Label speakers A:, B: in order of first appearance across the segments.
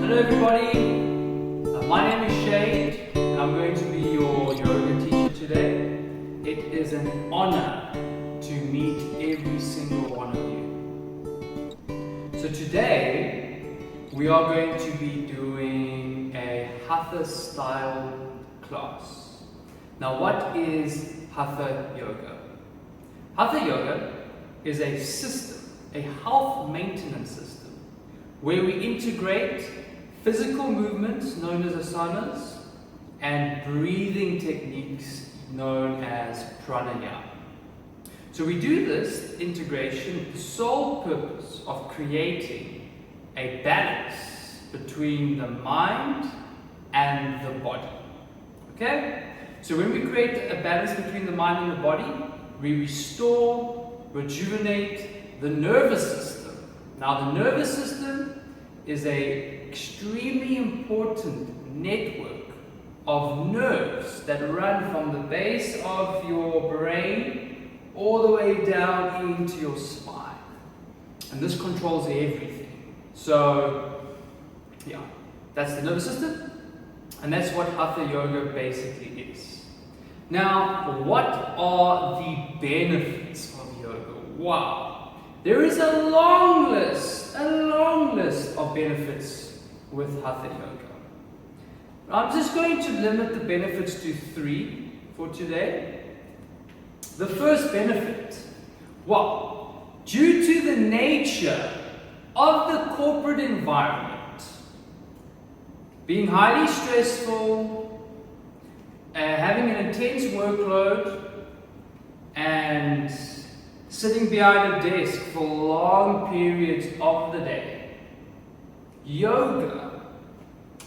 A: Hello everybody, my name is Shaid and I'm going to be your yoga teacher today. It is an honor to meet every single one of you. So today we are going to be doing a Hatha style class. Now what is Hatha yoga? Hatha yoga is a system, a health maintenance system, where we integrate physical movements known as asanas and breathing techniques known as pranayama. So we do this integration with the sole purpose of creating a balance between the mind and the body. Okay? So when we create a balance between the mind and the body, we restore, rejuvenate the nervous system. Now the nervous system is an extremely important network of nerves that run from the base of your brain all the way down into your spine. And this controls everything. So, yeah, that's the nervous system. And that's what Hatha yoga basically is. Now, what are the benefits of yoga? Wow! There is a long list of benefits with Hatha yoga. I'm just going to limit the benefits to 3 for today. The first benefit, well, due to the nature of the corporate environment, being highly stressful, having an intense workload, and sitting behind a desk for long periods of the day, yoga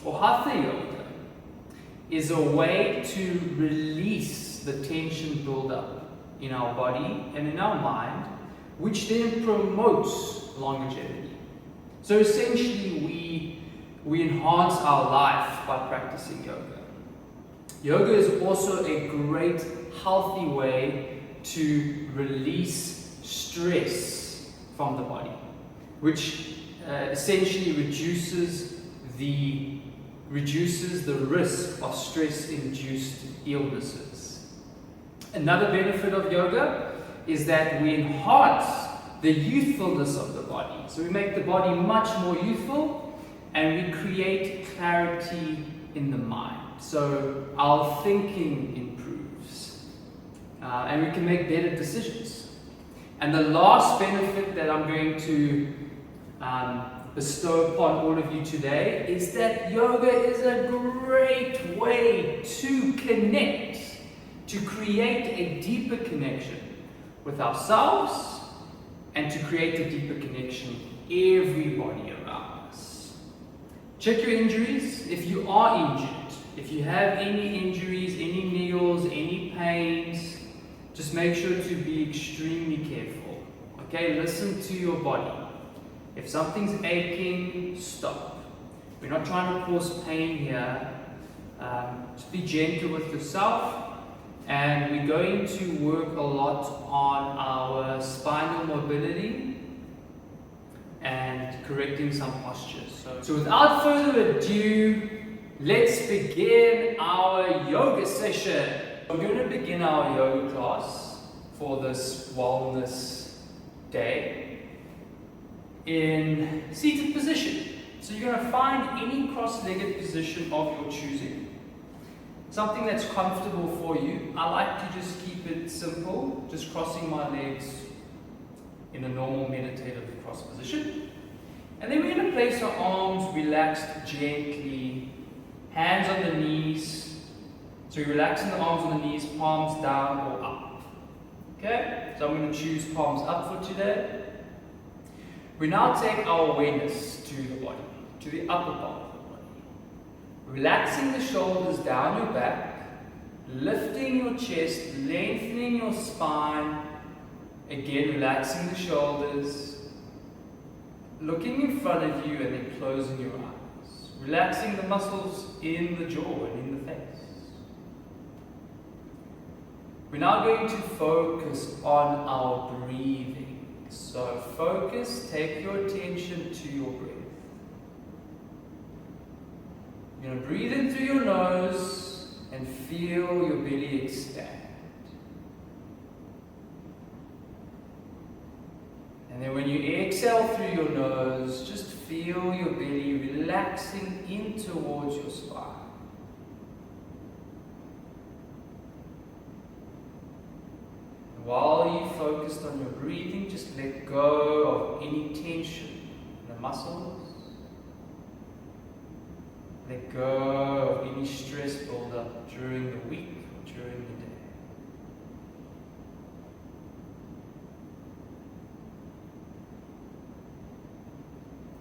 A: or Hatha yoga is a way to release the tension build-up in our body and in our mind, which then promotes longevity. So essentially we enhance our life by practicing yoga. Yoga is also a great healthy way to release stress from the body, which essentially reduces the risk of stress-induced illnesses. Another benefit of yoga is that we enhance the youthfulness of the body. So we make the body much more youthful and we create clarity in the mind. So our thinking improves and we can make better decisions. And the last benefit that I'm going to bestow upon all of you today is that yoga is a great way to connect, to create a deeper connection with ourselves and to create a deeper connection with everybody around us. Check your injuries. If you are injured, if you have any injuries, any niggles, any pains, just make sure to be extremely careful. Okay, listen to your body. If something's aching, stop. We're not trying to cause pain here. Just be gentle with yourself. And we're going to work a lot on our spinal mobility and correcting some postures. So without further ado, let's begin our yoga session. We're going to begin our yoga class for this wellness day in seated position. So you're going to find any cross-legged position of your choosing. Something that's comfortable for you. I like to just keep it simple, just crossing my legs in a normal meditative cross position. And then we're going to place our arms relaxed gently, hands on the knees. So you're relaxing the arms on the knees, palms down or up. Okay? So I'm going to choose palms up for today. We now take our awareness to the body, to the upper part of the body. Relaxing the shoulders down your back, lifting your chest, lengthening your spine. Again, relaxing the shoulders, looking in front of you and then closing your eyes. Relaxing the muscles in the jaw and in the face. We're now going to focus on our breathing. So focus, take your attention to your breath. You're going to breathe in through your nose and feel your belly expand. And then when you exhale through your nose, just feel your belly relaxing in towards your spine. And while you focused on your breathing, just let go of any tension in the muscles. Let go of any stress build-up during the week or during the day.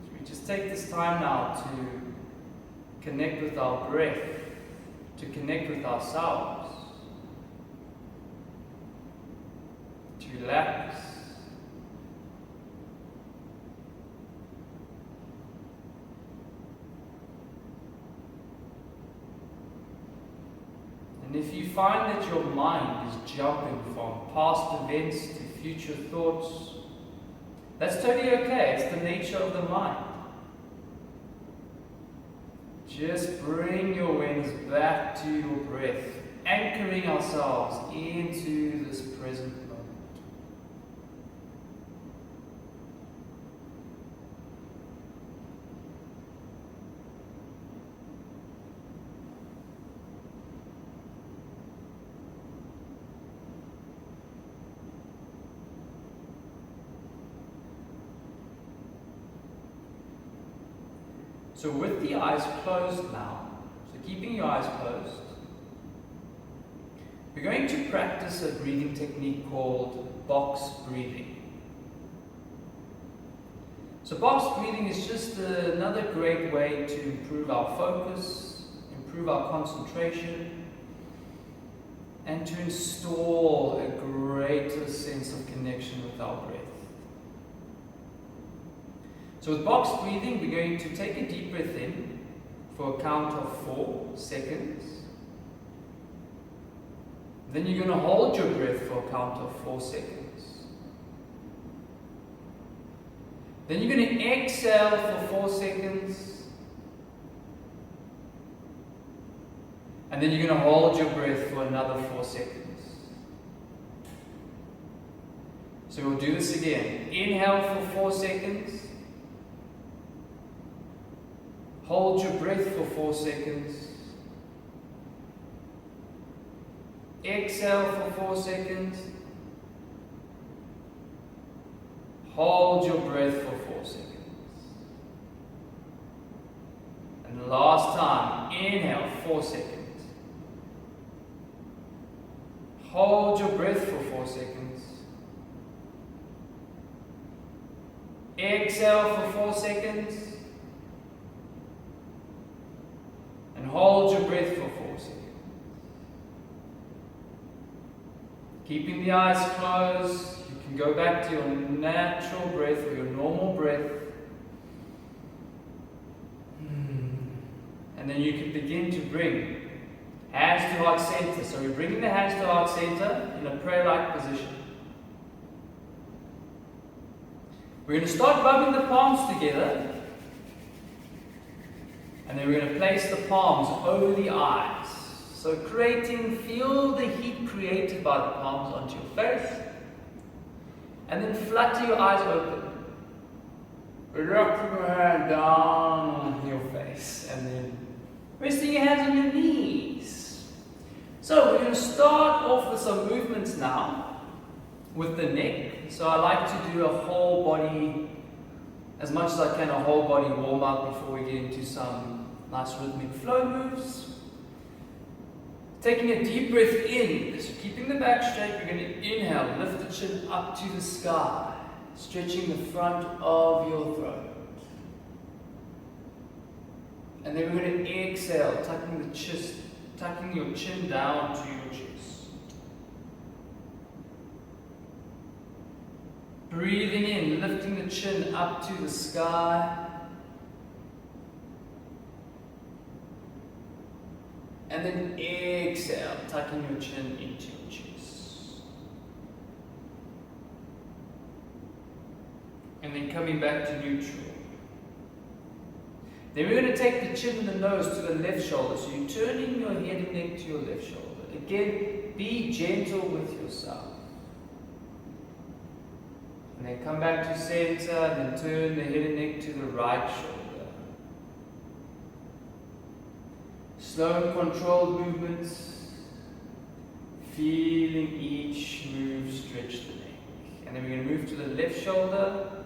A: So we just take this time now to connect with our breath, to connect with ourselves, to relax. And if you find that your mind is jumping from past events to future thoughts, that's totally okay. It's the nature of the mind. Just bring your awareness back to your breath, anchoring ourselves into this present moment. So with the eyes closed now, so keeping your eyes closed, we're going to practice a breathing technique called box breathing. So box breathing is just another great way to improve our focus, improve our concentration, and to install a greater sense of connection with our breath. So with box breathing, we're going to take a deep breath in for a count of 4 seconds. Then you're going to hold your breath for a count of 4 seconds. Then you're going to exhale for 4 seconds. And then you're going to hold your breath for another 4 seconds. So we'll do this again. Inhale for 4 seconds. Hold your breath for 4 seconds. Exhale for 4 seconds. Hold your breath for 4 seconds. And the last time, inhale 4 seconds. Hold your breath for 4 seconds. Exhale for 4 seconds. And hold your breath for 4 seconds. Keeping the eyes closed, you can go back to your natural breath or your normal breath. And then you can begin to bring hands to heart center. So we're bringing the hands to heart center in a prayer-like position. We're going to start rubbing the palms together. And then we're going to place the palms over the eyes. So feel the heat created by the palms onto your face. And then flutter your eyes open. Relax your hand down on your face. And then resting your hands on your knees. So we're going to start off with some movements now with the neck. So I like to do a whole body, as much as I can, a whole body warm up before we get into some nice rhythmic flow moves. Taking a deep breath in, so keeping the back straight, we're going to inhale, lift the chin up to the sky, stretching the front of your throat. And then we're going to exhale, tucking your chin down to your chest. Breathing in, lifting the chin up to the sky. And then exhale, tucking your chin into your chest. And then coming back to neutral. Then we're going to take the chin and the nose to the left shoulder. So you're turning your head and neck to your left shoulder. Again, be gentle with yourself. And then come back to center, and then turn the head and neck to the right shoulder. Slow and controlled movements. Feeling each move stretch the neck. And then we're going to move to the left shoulder.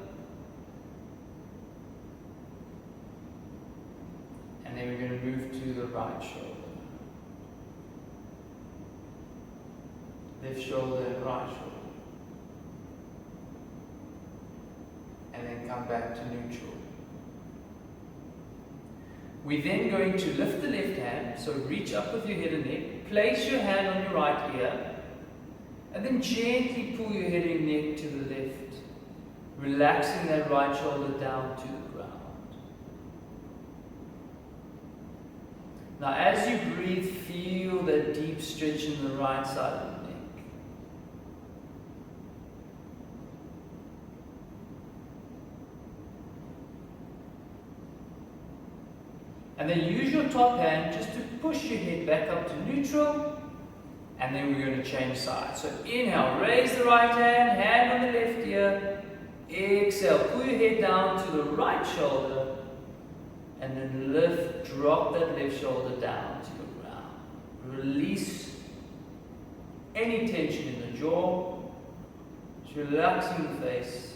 A: And then we're going to move to the right shoulder. Left shoulder and right shoulder. And then come back to neutral. We're then going to lift the left hand, so reach up with your head and neck, place your hand on your right ear, and then gently pull your head and neck to the left, relaxing that right shoulder down to the ground. Now as you breathe, feel that deep stretch in the right side of the neck. And then use your top hand just to push your head back up to neutral. And then we're going to change sides. So inhale, raise the right hand, hand on the left ear. Exhale, pull your head down to the right shoulder. And then lift, drop that left shoulder down to the ground. Release any tension in the jaw. Just relaxing the face.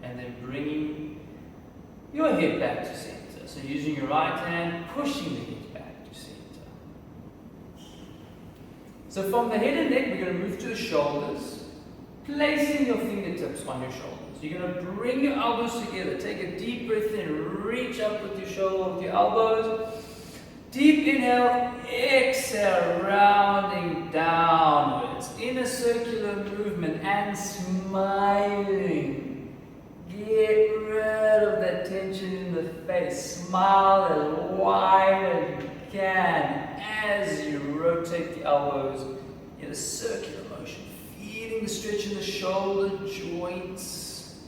A: And then bringing your head back to center. So using your right hand, pushing the head back to center. So from the head and neck, we're going to move to the shoulders, placing your fingertips on your shoulders. You're going to bring your elbows together. Take a deep breath in, reach up with your shoulder, with your elbows. Deep inhale, exhale, rounding downwards in a circular movement and smiling. Get rid of that tension in the face. Smile as wide as you can as you rotate the elbows in a circular motion. Feeling the stretch in the shoulder joints.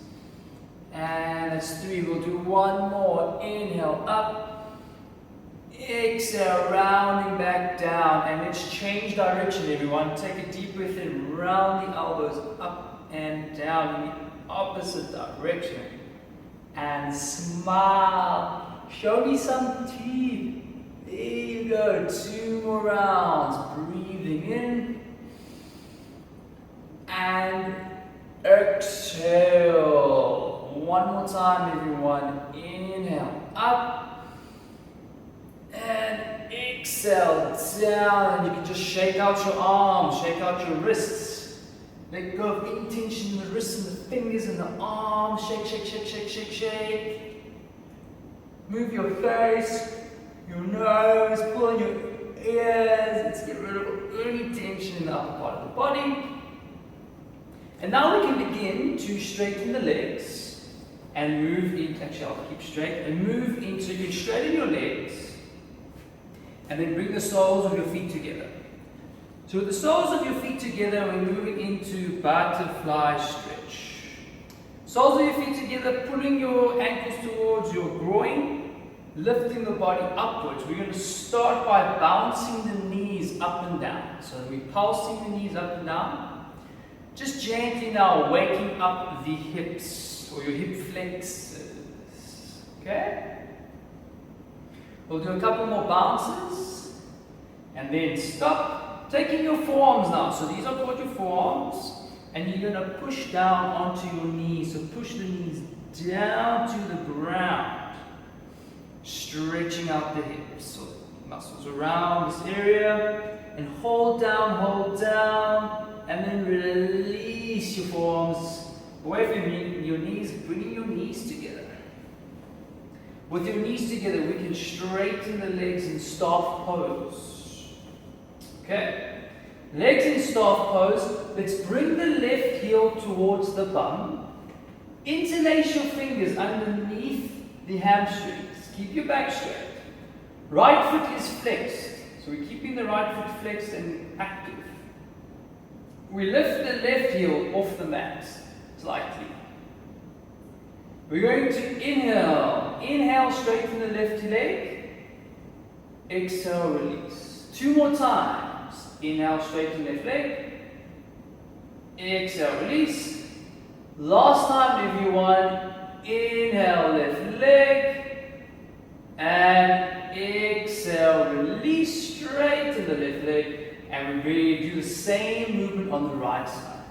A: And that's 3. We'll do one more. Inhale up. Exhale, rounding back down. And let's change direction, everyone. Take a deep breath in. Round the elbows up and down. Opposite direction and smile. Show me some teeth. There you go. 2 more rounds. Breathing in and exhale. One more time, everyone. Inhale up and exhale down. And you can just shake out your arms, shake out your wrists. Let go of any tension in the wrists and the fingers and the arms. Shake, shake, shake, shake, shake, shake. Move your face, your nose, pull on your ears. Let's get rid of any tension in the upper part of the body. And now we can begin to straighten the legs and move in. Actually, I'll keep straight and move in. So you can straighten your legs and then bring the soles of your feet together. So with the soles of your feet together, we're moving into butterfly stretch. Soles of your feet together, pulling your ankles towards your groin, lifting the body upwards. We're going to start by bouncing the knees up and down. So we're pulsing the knees up and down. Just gently now waking up the hips or your hip flexors. Okay? We'll do a couple more bounces and then stop. Taking your forearms now, so these are called your forearms, and you're going to push down onto your knees. So push the knees down to the ground, stretching out the hips, so muscles around this area, and hold down, and then release your forearms away from your knees, bringing your knees together. With your knees together, we can straighten the legs in staff pose. Okay, legs in staff pose. Let's bring the left heel towards the bum. Interlace your fingers underneath the hamstrings. Keep your back straight. Right foot is flexed. So we're keeping the right foot flexed and active. We lift the left heel off the mat. slightly. We're going to inhale. Inhale, straighten the left leg. Exhale, release. 2 more times. Inhale, straighten left leg. Exhale, release. Last time, everyone. Inhale, left leg. And exhale, release. Straighten the left leg. And we're going to do the same movement on the right side.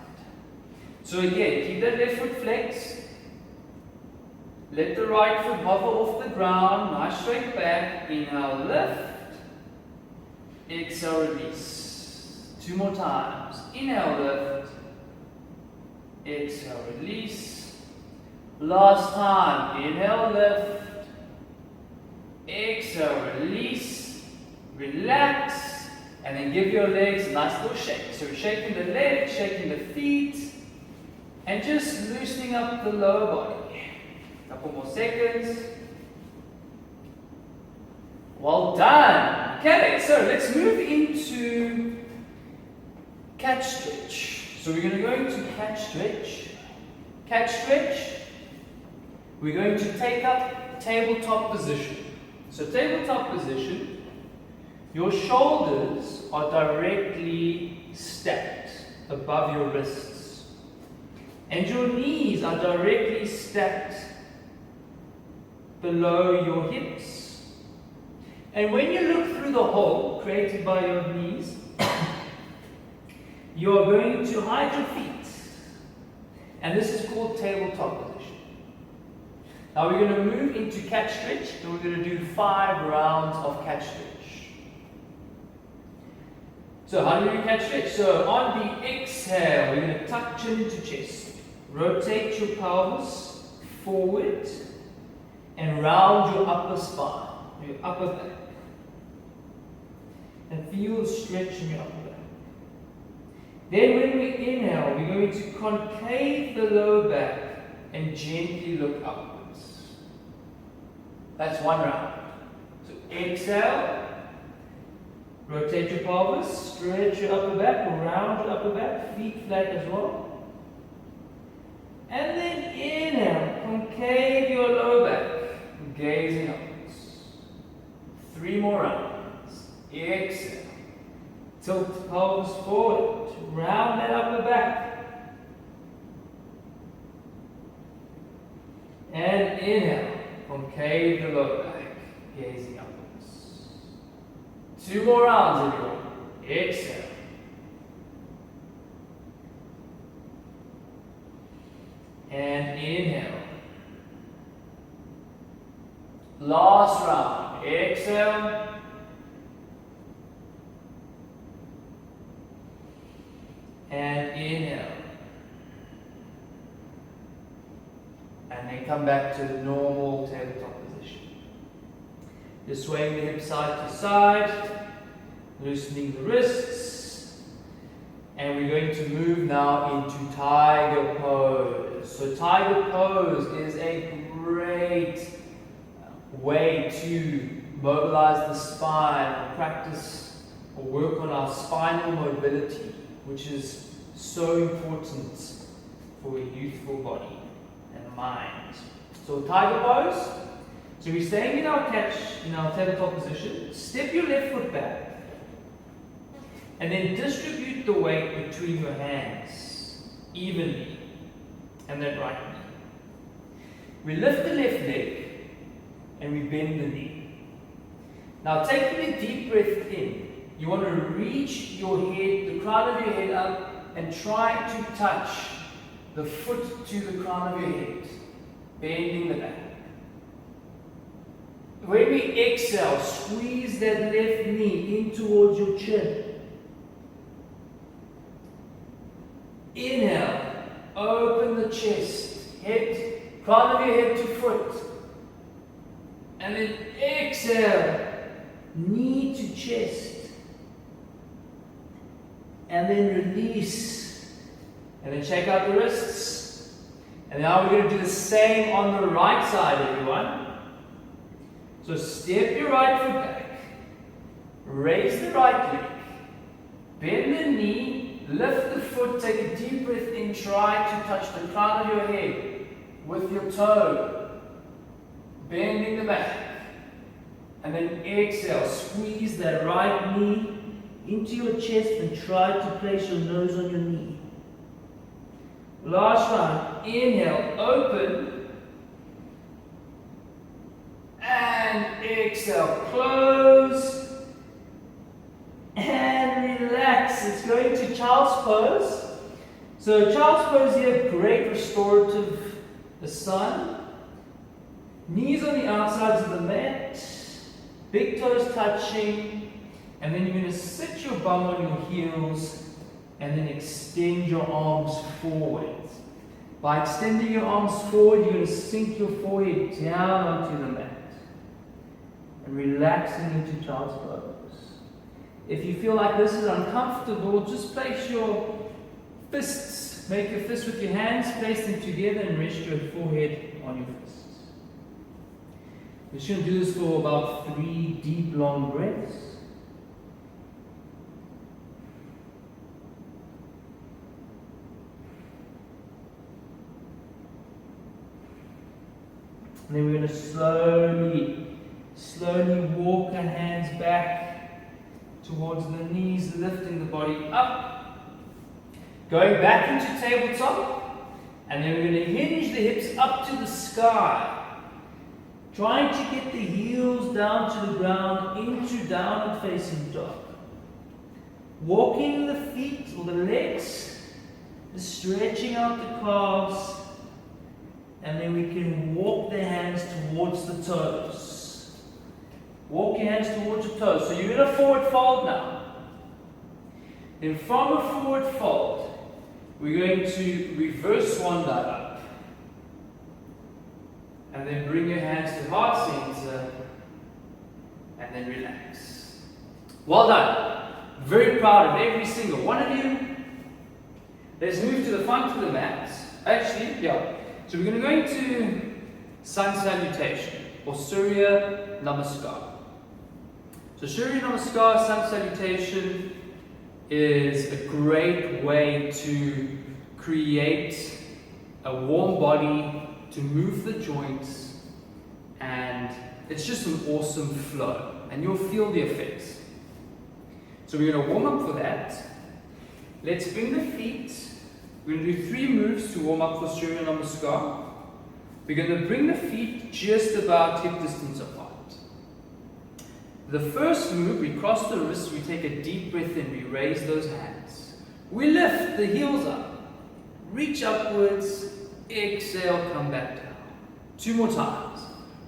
A: So again, keep that left foot flexed. Let the right foot hover off the ground, nice straight back. Inhale, lift. Exhale, release. 2 more times. Inhale, lift. Exhale, release. Last time. Inhale, lift. Exhale, release. Relax. And then give your legs a nice little shake. So we're shaking the legs, shaking the feet, and just loosening up the lower body. Couple more seconds. Well done. Okay, so let's move into catch stretch. So we're going to go into catch stretch. Catch stretch. We're going to take up tabletop position. So tabletop position, your shoulders are directly stacked above your wrists. And your knees are directly stacked below your hips. And when you look through the hole created by your knees, you are going to hide your feet. And this is called tabletop position. Now we're going to move into catch stretch, and we're going to do 5 rounds of catch stretch. So how do you do catch stretch? So on the exhale, we're going to tuck chin into chest. Rotate your pelvis forward and round your upper spine, your upper back. And feel the stretch in your upper back. Then when we inhale, we're going to concave the lower back and gently look upwards. That's 1 round. So exhale, rotate your pelvis, stretch your upper back, round your upper back, feet flat as well. And then inhale, concave your lower back, gazing upwards. 3 more rounds. Exhale, tilt the pelvis forward, round that upper back. And inhale, concave the lower back, gazing upwards. 2 more rounds, everyone. Exhale. And inhale. Last round. Exhale. And inhale. And then come back to the normal tabletop position. Just swaying the hips side to side, loosening the wrists. And we're going to move now into tiger pose. So tiger pose is a great way to mobilize the spine, practice or work on our spinal mobility, which is so important for a youthful body and mind. So tiger pose. So we're staying in our tabletop position. Step your left foot back. And then distribute the weight between your hands evenly. And then right knee. We lift the left leg and we bend the knee. Now taking a deep breath in, you want to reach your head, the crown of your head up, and try to touch the foot to the crown of your head, bending the back. When we exhale, squeeze that left knee in towards your chin. Inhale, open the chest, head, crown of your head to foot. And then exhale, knee to chest. And then release. And then check out the wrists. And now we're going to do the same on the right side, everyone. So step your right foot back. Raise the right leg. Bend the knee. Lift the foot. Take a deep breath in. try to touch the crown of your head with your toe, bending the back. And then exhale, squeeze that right knee into your chest and try to place your nose on your knee. Last round, inhale, open. And exhale, close. And relax. It's going to child's pose. So child's pose here, great restorative. The sun. Knees on the outsides of the mat. Big toes touching. And then you're going to sit your bum on your heels and then extend your arms forward. By extending your arms forward, you're going to sink your forehead down onto the mat. And relaxing into child's pose. If you feel like this is uncomfortable, just place your fists, make your fists with your hands, place them together and rest your forehead on your fists. We're just going to do this for about 3 deep, long breaths. And then we're going to slowly walk our hands back towards the knees, lifting the body up. Going back into tabletop. And then we're going to hinge the hips up to the sky. Trying to get the heels down to the ground into downward facing dog. Walking the feet or the legs, stretching out the calves. And then we can walk the hands towards the toes. Walk your hands towards your toes. So you're in a forward fold now. Then from a forward fold, we're going to reverse swan dive up. And then bring your hands to heart center. And then relax. Well done. Very proud of every single one of you. Let's move to the front of the mat. Actually, yeah. So we're going to go into sun salutation or Surya Namaskar. So Surya Namaskar, sun salutation, is a great way to create a warm body, to move the joints, and it's just an awesome flow, and you'll feel the effects. So we're going to warm up for that. Let's bring the feet. We're going to do 3 moves to warm up for Surya Namaskar. We're going to bring the feet just about hip distance apart. The first move, we cross the wrists, we take a deep breath in, we raise those hands. We lift the heels up, reach upwards, exhale, come back down. 2 more times.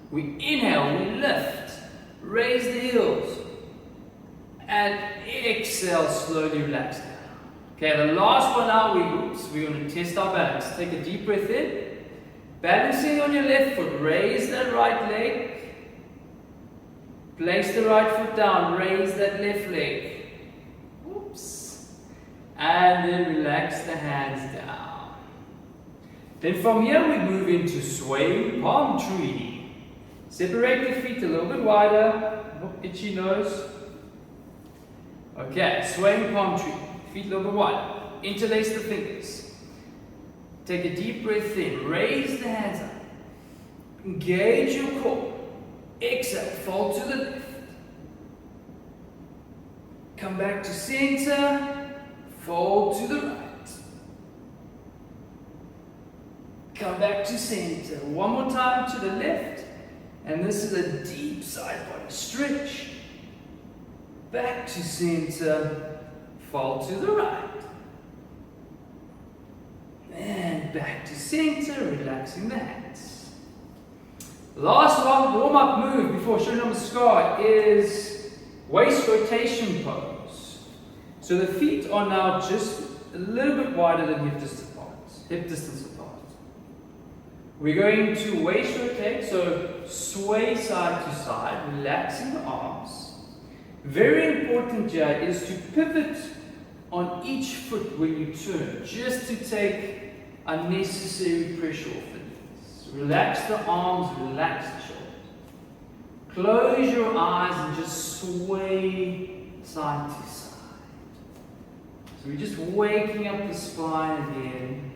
A: We inhale, we lift, raise the heels, and exhale, slowly relax down. Okay, the last one now, we're going to test our balance. Take a deep breath in. Balancing on your left foot, raise that right leg. Place the right foot down, raise that left leg. Oops. And then relax the hands down. Then from here we move into swaying palm tree. Separate the feet a little bit wider. Itchy nose. Okay, swaying palm tree. Feet a little bit wider. Interlace the fingers. Take a deep breath in. Raise the hands up. Engage your core. Exhale. Fold to the left. Come back to center. Fold to the right. Come back to center. One more time to the left. And this is a deep side body stretch. Back to center. Fold to the right. And back to center, relaxing the hands. Last one, warm-up move before Surya Namaskar is waist rotation pose. So the feet are now just a little bit wider than hip distance apart. We're going to waist rotate, so sway side to side, relaxing the arms. Very important here is to pivot on each foot when you turn, just to take unnecessary pressure off the knees. Relax the arms, relax the shoulders. Close your eyes and just sway side to side. So we're just waking up the spine again.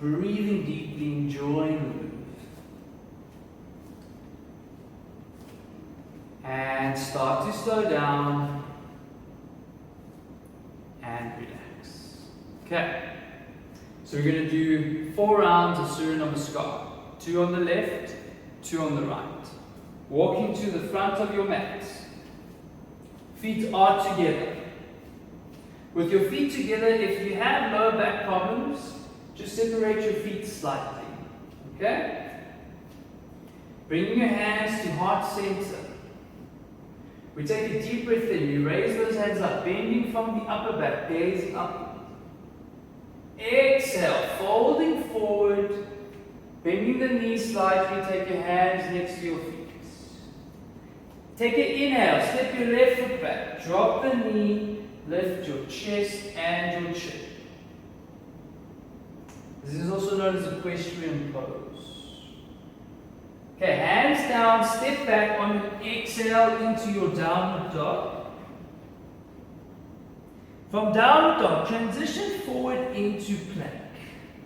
A: breathing deeply, enjoying the move. And start to slow down and relax. Okay, so we're going to do 4 rounds of Surya Namaskar. 2 on the left, 2 on the right. Walking to the front of your mat. Feet are together. With your feet together, if you have lower back problems, just separate your feet slightly. Okay? Bringing your hands to heart center. We take a deep breath in. You raise those hands up, bending from the upper back, gazing up. Exhale, folding forward, bending the knees slightly. Take your hands next to your feet. Take an inhale, step your left foot back, drop the knee, lift your chest and your chin. This is also known as equestrian pose. Okay, hands down, step back on an exhale into your downward dog. From downward dog, transition forward into plank.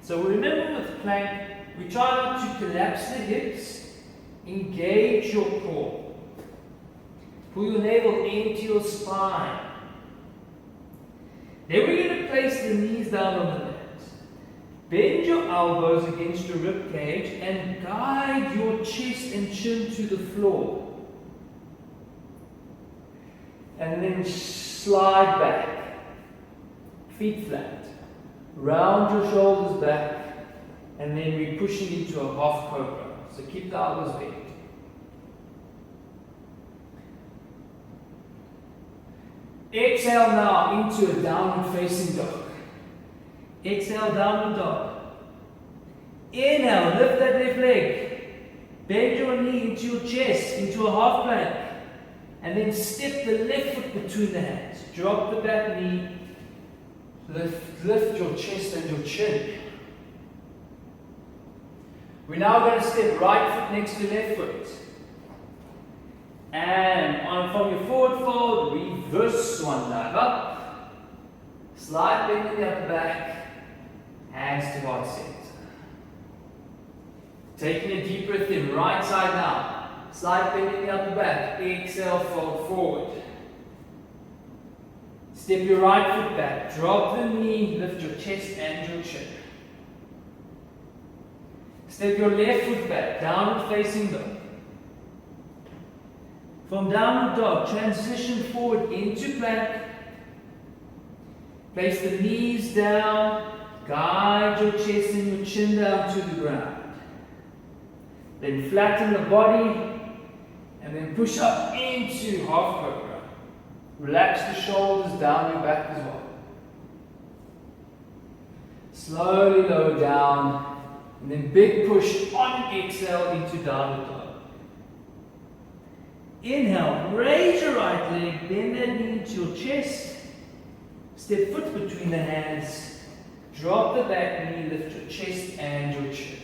A: So remember with plank, we try not to collapse the hips, engage your core. Pull your navel into your spine. Then we're going to place the knees down on the mat. Bend your elbows against your rib cage and guide your chest and chin to the floor. And then slide back. Feet flat. Round your shoulders back. And then we're pushing into a half cobra. So keep the elbows bent. Exhale now into a downward facing dog. Exhale, downward dog. Inhale, lift that left leg. Bend your knee into your chest, into a half plank. And then step the left foot between the hands. Drop the back knee. Lift your chest and your chin. We're now going to step right foot next to left foot. And from your forward fold, reverse swan dive up. Slide bend in the upper back. Hands to heart center. Taking a deep breath in, right side now. Slide bend in the upper back. Exhale, fold forward. Step your right foot back. Drop the knee, lift your chest and your chin. Step your left foot back, downward facing dog. From downward dog, transition forward into plank. Place the knees down, guide your chest and your chin down to the ground. Then flatten the body, and then push up into half cobra. Relax the shoulders down your back as well. Slowly lower down, and then big push on exhale into downward dog. Inhale, raise your right leg, bend that knee into your chest. Step foot between the hands. Drop the back knee, lift your chest and your chin.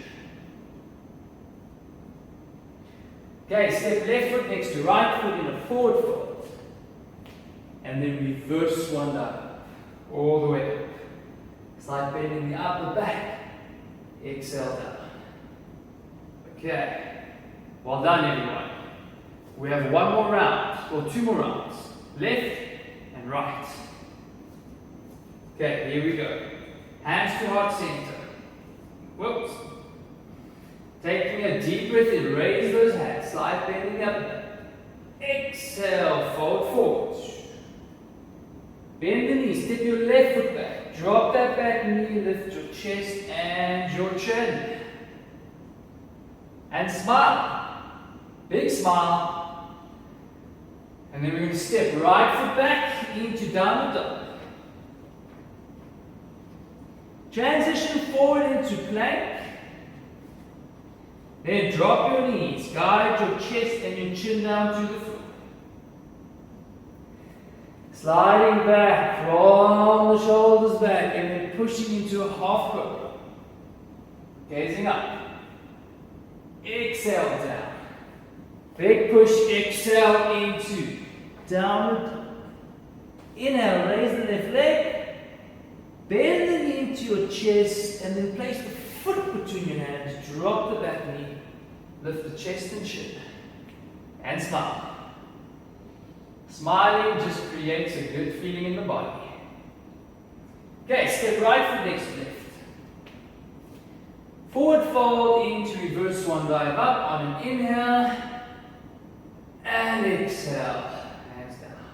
A: Okay, step left foot next to right foot in a forward fold. And then reverse swan dive. All the way up. Slide bending the upper back. Exhale down. Okay. Well done, everyone. We have 1 more round, or 2 more rounds. Left and right. Okay, here we go. Hands to heart center. Whoops. Taking a deep breath in, raise those hands, slide bending up. Exhale, fold forward. Bend the knees, step your left foot back. Drop that back knee, lift your chest and your chin. And smile. Big smile. And then we're going to step right foot back into downward dog. Transition forward into plank. Then drop your knees, guide your chest and your chin down to the floor. Sliding back, roll the shoulders back and then pushing into a half cobra. Gazing up. Exhale down. Big push, exhale into downward dog. Inhale, raise the left leg. Bend the knee into your chest and then place the foot between your hands, drop the back knee, lift the chest and chin, and smile. Smiling just creates a good feeling in the body. Okay, step right foot next to left. Forward fold into reverse swan dive up on an inhale, and exhale, hands down.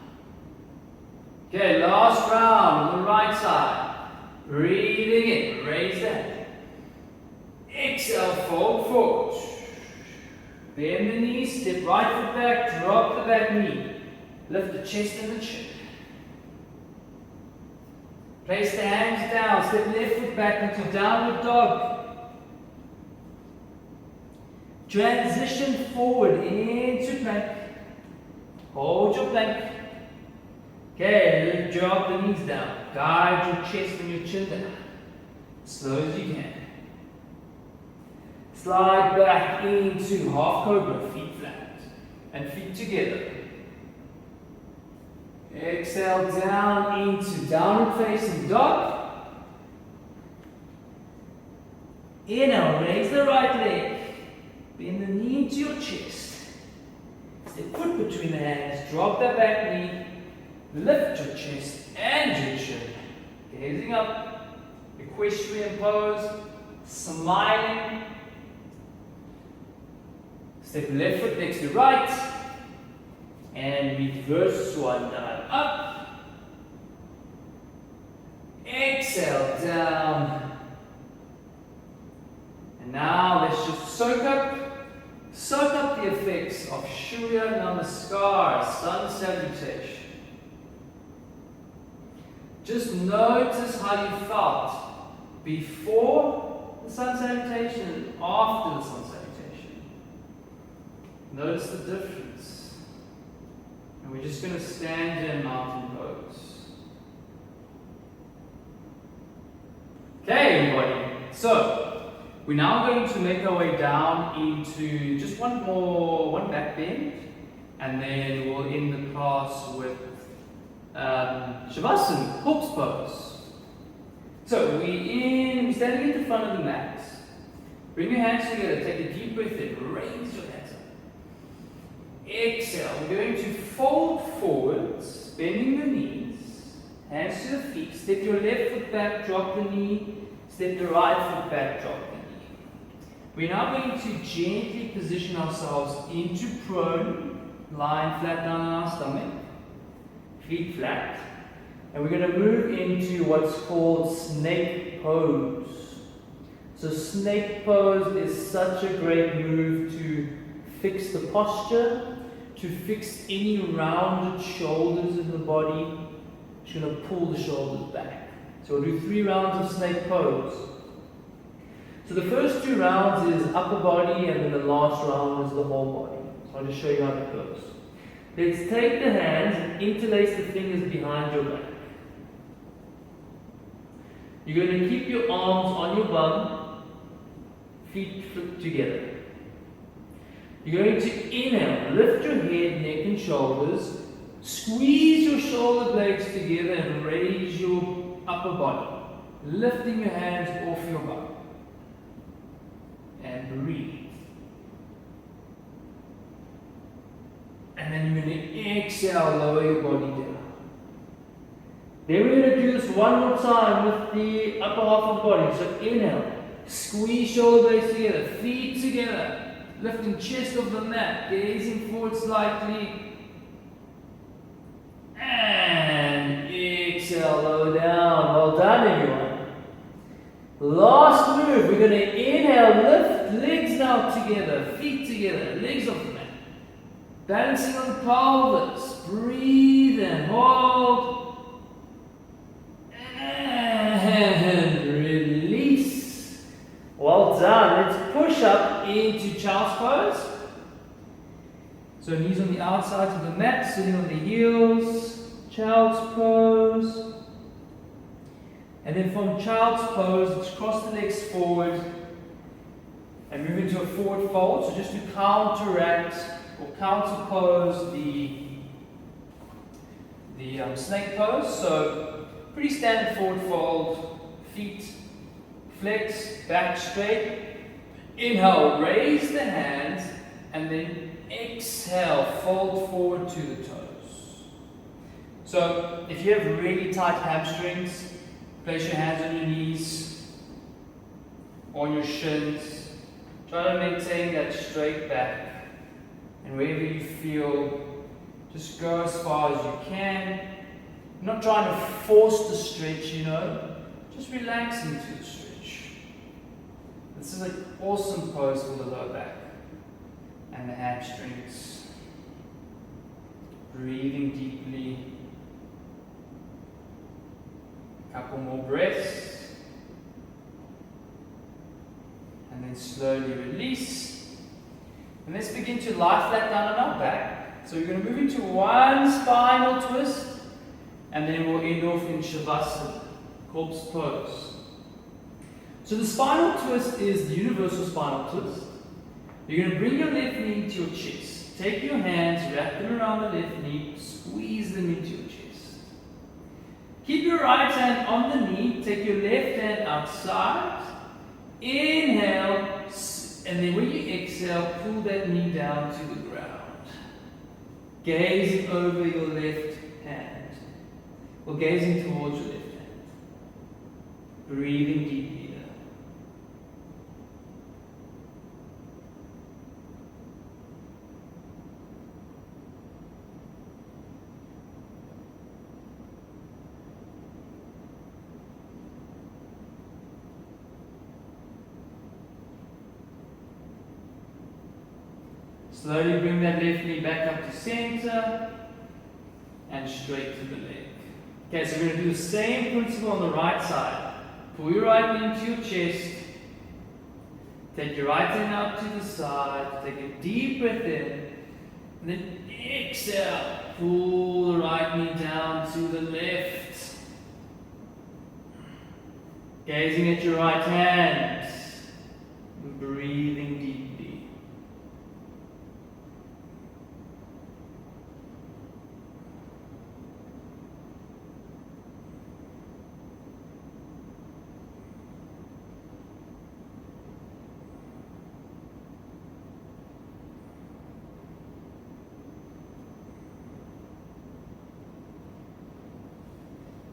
A: Okay, last round on the right side. Breathing in, raise the hand. Exhale, fold forward. Bend the knees, step right foot back, drop the back knee. Lift the chest and the chin. Place the hands down, step left foot back into downward dog. Transition forward into plank. Hold your plank. Okay, drop the knees down. Guide your chest and your chin down. Slow as you can. Slide back into half cobra, feet flat and feet together. Exhale down into downward facing dog. Inhale, raise the right leg. Bend the knee into your chest. Step foot between the hands. Drop that back knee. Lift your chest and your chin. Gazing up. Equestrian pose. Smiling. Step left foot next to right. And reverse swan dive up. Exhale down. And now let's just soak up the effects of Surya Namaskar, sun salutation. Just notice how you felt before the sun salutation and after the sun salutation. Notice the difference. And we're just going to stand here in mountain pose. Okay, everybody. So, we're now going to make our way down into just one back bend, and then we'll end the class with Shavasana, corpse pose. So we're standing at the front of the mat. Bring your hands together, take a deep breath in, raise your hands up. Exhale, we're going to fold forwards, bending the knees, hands to the feet, step your left foot back, drop the knee, step the right foot back, drop the knee. We're now going to gently position ourselves into prone, lying flat down on our stomach, feet flat, and we're going to move into what's called snake pose. So snake pose is such a great move to fix the posture, to fix any rounded shoulders in the body. It's going to pull the shoulders back. So we'll do 3 rounds of snake pose. So the first 2 rounds is upper body, and then the last round is the whole body. So I'll just show you how that goes. Let's take the hands and interlace the fingers behind your back. You're going to keep your arms on your bum, feet flipped together. You're going to inhale, lift your head, neck and shoulders, squeeze your shoulder blades together and raise your upper body, lifting your hands off your bum. And breathe. And then you're going to exhale, lower your body down. Then we're going to do this one more time with the upper half of the body. So inhale, squeeze shoulder blades together, feet together, lifting chest off the mat, gazing forward slightly. And exhale, lower down. Well done, everyone. Last move, we're going to inhale, lift, legs now together, feet together, legs off the mat. Balancing on the pelvis, breathe and hold. And release. Well done. Let's push up into child's pose. So knees on the outsides of the mat, sitting on the heels, child's pose. And then from child's pose, let's cross the legs forward and move into a forward fold. So just to counteract or counterpose the snake pose. So pretty standard forward fold, feet Flex, back straight. Inhale, raise the hands, and then exhale, fold forward to the toes. So if you have really tight hamstrings, place your hands on your knees, on your shins. Try to maintain that straight back. And wherever you feel, just go as far as you can. Not trying to force the stretch, just relax into the stretch. This is an awesome pose for the lower back and the hamstrings. Breathing deeply. Couple more breaths. And then slowly release. And let's begin to lie flat down on our back. So we're going to move into one spinal twist. And then we'll end off in Shavasana, corpse pose. So the spinal twist is the universal spinal twist. You're going to bring your left knee to your chest. Take your hands, wrap them around the left knee, squeeze them into your chest. Keep your right hand on the knee, take your left hand outside. Inhale, and then when you exhale, pull that knee down to the ground. Gazing over your left hand. Or gazing towards your left hand. Breathing deeply there. Slowly bring that left knee back up to center and straight to the leg. Okay, so we're going to do the same principle on the right side. Pull your right knee into your chest. Take your right hand out to the side. Take a deep breath in. And then exhale. Pull the right knee down to the left. Gazing at your right hand. Breathing deeply.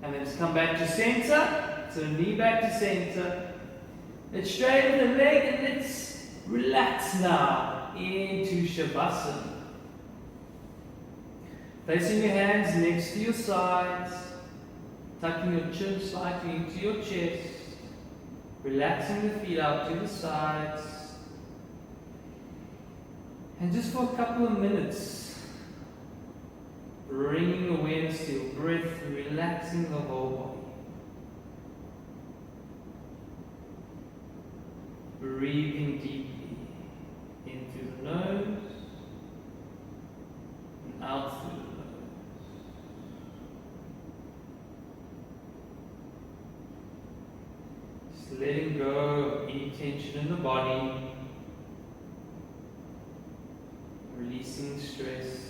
A: And then just come back to center. So knee back to center. Let's straighten the leg and let's relax now into Shavasana. Placing your hands next to your sides. Tucking your chin slightly into your chest. Relaxing the feet out to the sides. And just for a couple of minutes, bringing awareness to your breath, relaxing the whole body. Breathing deeply into the nose and out through the nose. Just letting go of any tension in the body, releasing stress.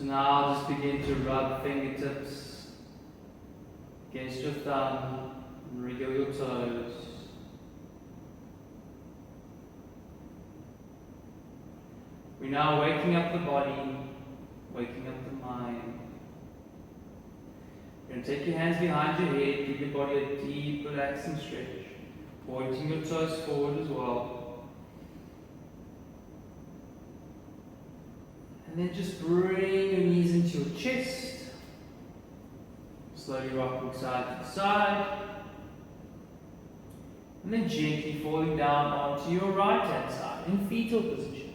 A: So now just begin to rub fingertips against your thumb and wriggle your toes. We're now waking up the body, waking up the mind. You're going to take your hands behind your head, give your body a deep, relaxing stretch, pointing your toes forward as well. And then just bring your knees into your chest, slowly rocking side to side. And then gently falling down onto your right hand side in fetal position.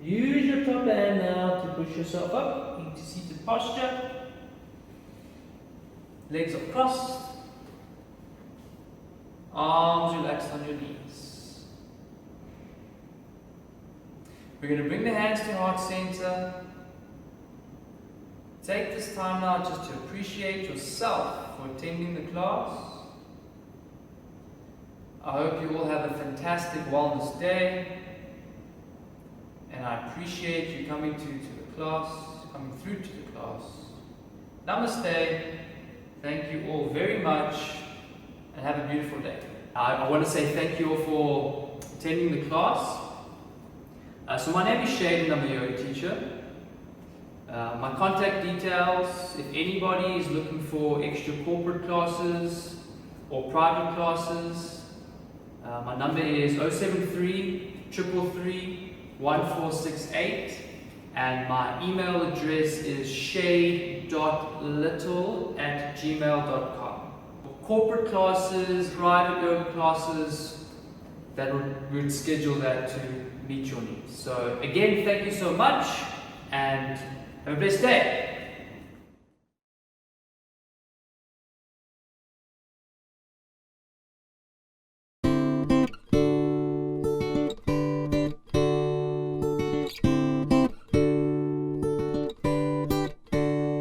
A: Use your top hand now to push yourself up into seated posture. Legs are crossed. Arms relaxed on your knees. We're going to bring the hands to heart center. Take this time now just to appreciate yourself for attending the class. I hope you all have a fantastic wellness day. And I appreciate you coming to the class, coming through to the class. Namaste. Thank you all very much and have a beautiful day. I want to say thank you all for attending the class. So my name is Shaid and I'm a yoga teacher. My contact details, if anybody is looking for extra corporate classes or private classes, my number is 073 333 1468 and my email address is shaid.little@gmail.com. For corporate classes, private yoga classes, that would schedule that to meet your needs. So again, thank you so much and have a blessed day.